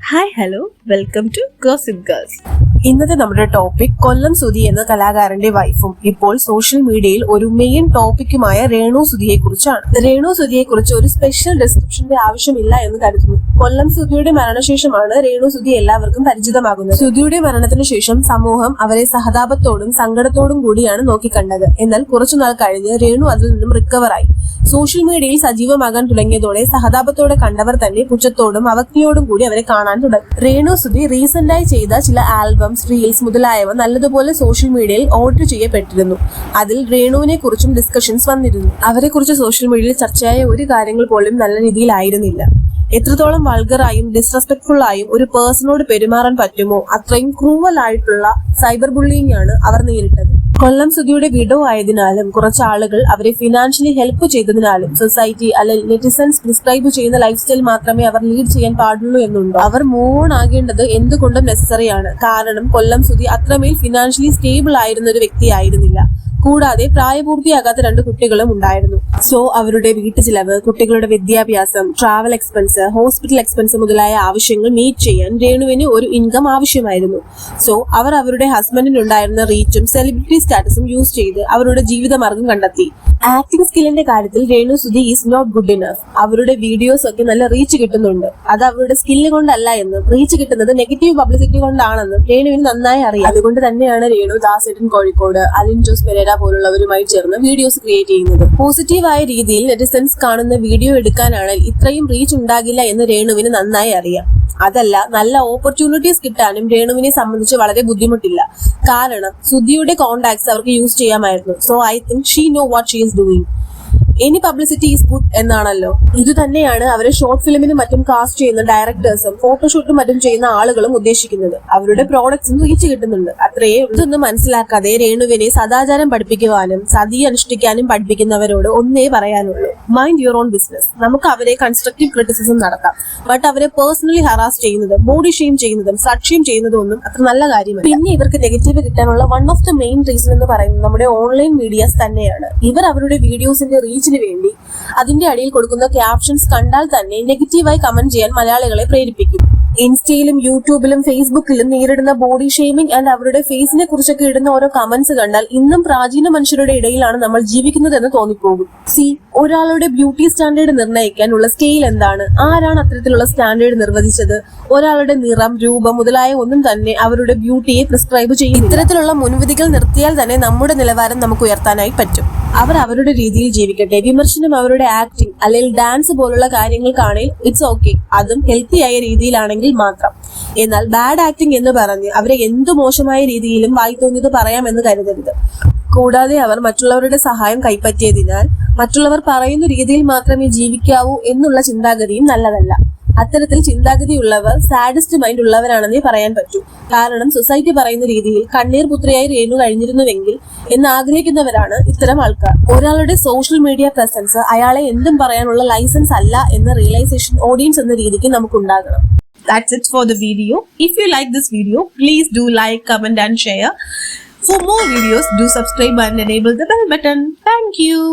Hi hello welcome to gossip girls. ഇന്നത്തെ നമ്മുടെ topic Kollam Sudhi എന്ന കലാകാരന്റെ വൈഫും ഇപ്പോൾ സോഷ്യൽ മീഡിയയിൽ ഒരു മെയിൻ ടോപ്പിക്കുമായ രേണു സുധിയെ കുറിച്ചാണ്. രേണു സുധിയെ കുറിച്ച് ഒരു സ്പെഷ്യൽ ഡിസ്ക്രിപ്ഷന്റെ ആവശ്യമില്ല എന്ന് കരുതുന്നു. കൊല്ലം സുധിയുടെ മരണശേഷമാണ് രേണു സുധി എല്ലാവർക്കും പരിചിതമാകുന്നത്. സുധിയുടെ മരണത്തിനു ശേഷം സമൂഹം അവരെ സഹതാപത്തോടും സങ്കടത്തോടും കൂടിയാണ് നോക്കിക്കണ്ടത്. എന്നാൽ കുറച്ചുനാൾ കഴിഞ്ഞ് രേണു അതിൽ നിന്നും റിക്കവറായി. സോഷ്യൽ മീഡിയയിൽ സജീവമാകാൻ തുടങ്ങിയതോടെ സഹതാപത്തോടെ കണ്ടവർ തന്നെ പുച്ഛത്തോടും അവജ്ഞയോടും കൂടി അവരെ കാണാൻ തുടങ്ങി. രേണു സുധി റീസെന്റായി ചെയ്ത ചില ആൽബംസ്, റീൽസ് മുതലായവ നല്ലതുപോലെ സോഷ്യൽ മീഡിയയിൽ ഓർഡർ ചെയ്യപ്പെട്ടിരുന്നു. അതിൽ രേണുവിനെ കുറിച്ചും ഡിസ്കഷൻസ് വന്നിരുന്നു. അവരെ കുറിച്ച് സോഷ്യൽ മീഡിയയിൽ ചർച്ചയായ ഒരു കാര്യങ്ങൾ പോലും നല്ല രീതിയിലായിരുന്നില്ല. എത്രത്തോളം വൾഗറായും ഡിസ്റെസ്പെക്ട്ഫുൾ ആയും ഒരു പേഴ്സണോട് പെരുമാറാൻ പറ്റുമോ അത്രയും ക്രൂവൽ ആയിട്ടുള്ള സൈബർ ബുള്ളിങ് ആണ് അവർ നേരിട്ടത്. കൊല്ലം സുധിയുടെ വിഡോ ആയതിനാലും കുറച്ച് ആളുകൾ അവരെ ഫിനാൻഷ്യലി ഹെൽപ്പ് ചെയ്തതിനാലും സൊസൈറ്റി അല്ലെങ്കിൽ നെറ്റിസൺസ് പ്രിസ്ക്രൈബ് ചെയ്യുന്ന ലൈഫ് സ്റ്റൈൽ മാത്രമേ അവർ ലീഡ് ചെയ്യാൻ പാടുള്ളൂ എന്നുണ്ടോ? അവർ മൂവ് ഓൺ ആകേണ്ടത് എന്തുകൊണ്ടും നെസസറിയാണ്. കാരണം കൊല്ലം സുധി അത്രമേൽ ഫിനാൻഷ്യലി സ്റ്റേബിൾ ആയിരുന്ന ഒരു വ്യക്തിയായിരുന്നില്ല. കൂടാതെ പ്രായപൂർത്തിയാകാത്ത 2 കുട്ടികളും ഉണ്ടായിരുന്നു. സോ അവരുടെ വീട്ടു ചിലവ്, കുട്ടികളുടെ വിദ്യാഭ്യാസം, ട്രാവൽ എക്സ്പെൻസ്, ഹോസ്പിറ്റൽ എക്സ്പെൻസ് മുതലായ ആവശ്യങ്ങൾ മീറ്റ് ചെയ്യാൻ രേണുവിന് ഒരു ഇൻകം ആവശ്യമായിരുന്നു. സോ അവർ അവരുടെ ഹസ്ബൻഡിനുണ്ടായിരുന്ന റീച്ചും സെലിബ്രിറ്റി സ്റ്റാറ്റസും യൂസ് ചെയ്ത് അവരുടെ ജീവിതമാർഗം കണ്ടെത്തി. ആക്ടിംഗ് സ്കില്ലിന്റെ കാര്യത്തിൽ Renu Sudhi is not good enough. അവരുടെ വീഡിയോസ് ഒക്കെ നല്ല റീച്ച് കിട്ടുന്നുണ്ട്. അത് അവരുടെ സ്കില്ല് കൊണ്ടല്ല എന്നും റീച്ച് കിട്ടുന്നത് നെഗറ്റീവ് പബ്ലിസിറ്റി കൊണ്ടാണെന്നും രേണുവിന് നന്നായി അറിയാം. അതുകൊണ്ട് തന്നെയാണ് രേണു ദാസേട്ടൻ കോഴിക്കോട്, അലിൻ ജോസ് പെരേര പോലുള്ളവരുമായി ചേർന്ന് വീഡിയോസ് ക്രിയേറ്റ് ചെയ്യുന്നത്. പോസിറ്റീവായ രീതിയിൽ നെറ്റിസൻസ് കാണുന്ന വീഡിയോ എടുക്കാനാണ് ഇത്രയും റീച്ച് ഉണ്ടാകില്ല എന്ന് രേണുവിന് നന്നായി അറിയാം. അതല്ല, നല്ല ഓപ്പർച്യൂണിറ്റീസ് കിട്ടാനും രേണുവിനെ സംബന്ധിച്ച് വളരെ ബുദ്ധിമുട്ടില്ല. കാരണം സുധിയുടെ കോണ്ടാക്ട്സ് അവർക്ക് യൂസ് ചെയ്യാമായിരുന്നു. So I think she no what she is doing. Any publicity is good എന്നാണല്ലോ. ഇത് തന്നെയാണ് അവരെ ഷോർട്ട് ഫിലിമിനും മറ്റും കാസ്റ്റ് ചെയ്യുന്ന ഡയറക്ടേഴ്സും ഫോട്ടോഷൂട്ടും മറ്റും ചെയ്യുന്ന ആളുകളും ഉദ്ദേശിക്കുന്നത്. അവരുടെ പ്രോഡക്ട്സും റീച്ച് കിട്ടുന്നുണ്ട്. അത്രയേ ഇതൊന്നും മനസ്സിലാക്കാതെ രേണുവിനെ സദാചാരം പഠിപ്പിക്കുവാനും സതി അനുഷ്ഠിക്കാനും പഠിപ്പിക്കുന്നവരോട് ഒന്നേ പറയാനുള്ളൂ: മൈൻഡ് യുവർ ഓൺ ബിസിനസ്. നമുക്ക് അവരെ കൺസ്ട്രക്റ്റീവ് ക്രിറ്റിസിസം നടത്താം, ബട്ട് അവരെ പേഴ്സണലി ഹറാസ് ചെയ്യുന്നതും ബോഡി ഷെയിം ചെയ്യുന്നതും സട്ട് ഷെയിം ചെയ്യുന്നതും ഒന്നും അത്ര നല്ല കാര്യമല്ല. പിന്നെ ഇവർക്ക് നെഗറ്റീവ് കിട്ടാനുള്ള one of the main reason എന്ന് പറയുന്നത് നമ്മുടെ ഓൺലൈൻ മീഡിയാസ് തന്നെയാണ്. ഇവർ അവരുടെ വീഡിയോസിന്റെ റീച്ചിന് വേണ്ടി അതിന്റെ അടിയിൽ കൊടുക്കുന്ന ക്യാപ്ഷൻസ് കണ്ടാൽ തന്നെ നെഗറ്റീവായി കമന്റ് ചെയ്യാൻ മലയാളികളെ പ്രേരിപ്പിക്കും. ഇൻസ്റ്റയിലും യൂട്യൂബിലും ഫേസ്ബുക്കിലും നേരിടുന്ന ബോഡി ഷെയ്മിംഗ് ആൻഡ് അവരുടെ ഫേസിനെ കുറിച്ചൊക്കെ ഇടുന്ന ഓരോ കമന്റ്സ് കണ്ടാൽ ഇന്നും പ്രാചീന മനുഷ്യരുടെ ഇടയിലാണ് നമ്മൾ ജീവിക്കുന്നതെന്ന് തോന്നിപ്പോകും. ഒരാളുടെ ബ്യൂട്ടി സ്റ്റാൻഡേർഡ് നിർണ്ണയിക്കാനുള്ള സ്കെയിൽ എന്താണ്? ആരാണ് അത്തരത്തിലുള്ള സ്റ്റാൻഡേർഡ് നിർവചിച്ചത്? ഒരാളുടെ നിറം, രൂപം മുതലായ ഒന്നും തന്നെ അവരുടെ ബ്യൂട്ടിയെ പ്രിസ്ക്രൈബ് ചെയ്യും. ഇത്തരത്തിലുള്ള മുൻവിധികൾ നിർത്തിയാൽ തന്നെ നമ്മുടെ നിലവാരം നമുക്ക് ഉയർത്താനായി പറ്റും. അവർ അവരുടെ രീതിയിൽ ജീവിക്കട്ടെ. വിമർശനം അവരുടെ ആക്ടിങ് അല്ലെങ്കിൽ ഡാൻസ് പോലുള്ള കാര്യങ്ങൾക്കാണെങ്കിൽ ഇറ്റ്സ് ഓക്കെ, അതും ഹെൽത്തിയായ രീതിയിലാണെങ്കിൽ മാത്രം. എന്നാൽ ബാഡ് ആക്ടിങ് എന്ന് പറഞ്ഞ് അവരെ എന്തു മോശമായ രീതിയിലും വായി തോന്നിയത് പറയാമെന്ന് കരുതരുത്. കൂടാതെ അവർ മറ്റുള്ളവരുടെ സഹായം കൈപ്പറ്റിയതിനാൽ മറ്റുള്ളവർ പറയുന്ന രീതിയിൽ മാത്രമേ ജീവിക്കാവൂ എന്നുള്ള ചിന്താഗതിയും നല്ലതല്ല. അത്തരത്തിൽ ചിന്താഗതിയുള്ളവർ സാഡിസ്റ്റ് മൈൻഡ് ഉള്ളവരാണെന്നേ പറയാൻ പറ്റൂ. കാരണം സൊസൈറ്റി പറയുന്ന രീതിയിൽ കണ്ണീർ പുത്രിയായി രേണു കഴിഞ്ഞിരുന്നുവെങ്കിൽ എന്ന് ആഗ്രഹിക്കുന്നവരാണ് ഇത്തരം ആൾക്കാർ. ഒരാളുടെ സോഷ്യൽ മീഡിയ പ്രസൻസ് അയാളെ എന്തും പറയാനുള്ള ലൈസൻസ് അല്ല എന്ന റിയലൈസേഷൻ ഓഡിയൻസ് എന്ന രീതിക്ക് നമുക്കുണ്ടാകണം. That's it for the video. If you like this video, please do like, comment and share. For more videos, do subscribe and enable the bell button. Thank you.